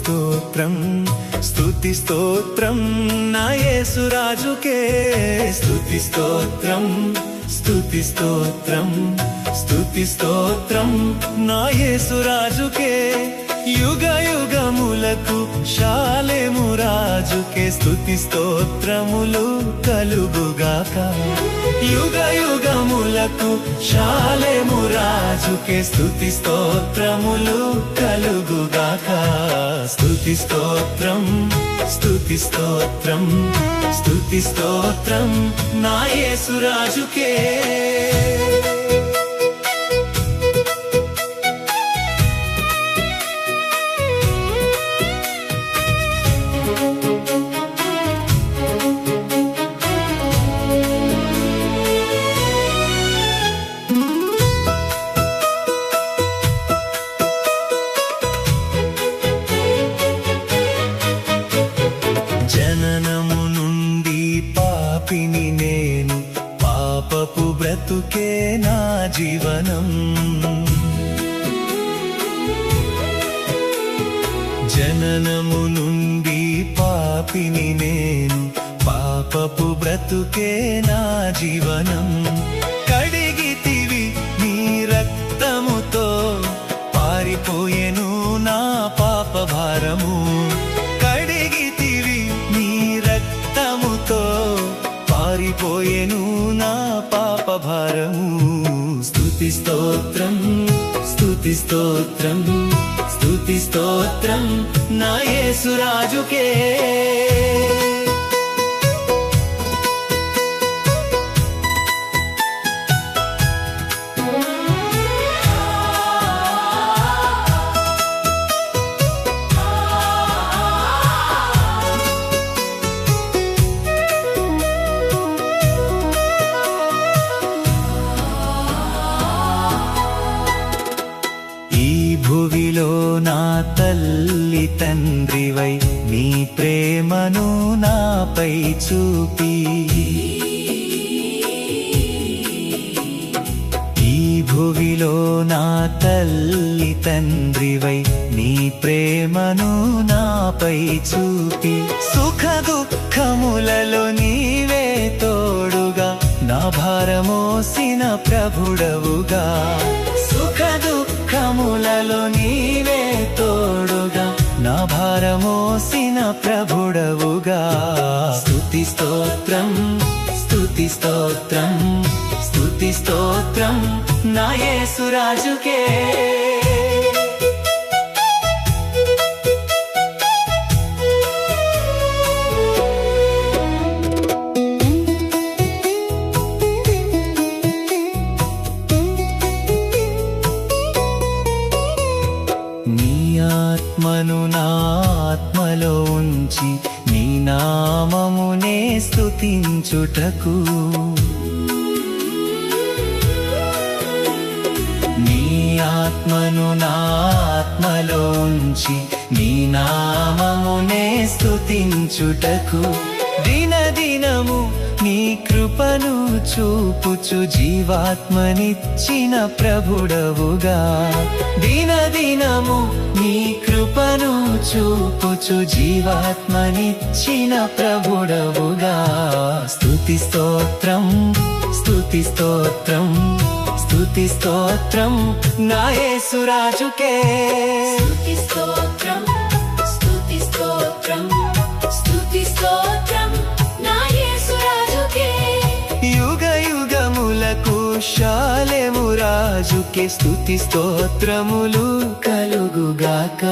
స్తోత్రం స్తుతి స్తోత్రం నా యేసు రాజుకే స్తుతి స్తోత్రం స్తుతి స్తోత్రం స్తుతి స్తోత్రం నా యేసు రాజుకే యుగ యుగములకు షాలేము రాజుకే స్తుతి స్తోత్రములు కలుగుగాక యుగ యుగములకు షాలేము రాజుకే స్తుతి స్తోత్రములు కలుగుగాక స్తుతి స్తోత్రం స్తుతి స్తోత్రం స్తుతి స్తోత్రం నా యేసు రాజుకే జననము నుండి పాపిని నేను పాపపు బ్రతుకే నా జీవనం జననము నుండి పాపిని నేను పాపపు బ్రతుకే నా జీవనం కడిగితివి నీ రక్తముతో పారిపోయెను నా పాప భారము పారిపోయెను నా పాప భారము స్తుతి స్తోత్రం స్తుతి స్తోత్రం స్తుతి స్తోత్రం నా యేసు రాజుకే భువిలో నా తల్లి తండ్రివై నీ ప్రేమను నాపై చూపి ఈ భువిలో నా తల్లి తండ్రివై నీ ప్రేమను నాపై చూపి సుఖ దుఃఖములలో నీవే తోడుగా నా భారమోసిన ప్రభుడవుగా సుఖ దుఃఖములలో నీవే తోడుగా నా భారమోసిన ప్రభుడవుగా స్తుతి స్తోత్రం స్తుతి స్తోత్రం స్తుతి స్తోత్రం నా యేసు రాజుకే ఆత్మను నా ఆత్మలో ఉంచి నీ నామమునే స్తుతించుటకు నీ ఆత్మను నా ఆత్మలో ఉంచి నీ నామమునే స్తుతించుటకు దినదినము నీ కృపను చూపుచు జీవాత్మనిచ్చిన ప్రభుడవుగా దినదినము నీ కృపను చూపుచు జీవాత్మనిచ్చిన ప్రభుడవుగా స్తుతి స్తోత్రం స్తుతి స్తోత్రం స్తుతి స్తోత్రం నా యేసు రాజుకే స్తుతి స్తోత్రం స్తుతి స్తోత్రం స్తుతి స్తోత్రం నా యేసు రాజుకే యుగ యుగములకు షాలేము రాజుకే స్తుతి స్తోత్రములు కలుగుగాక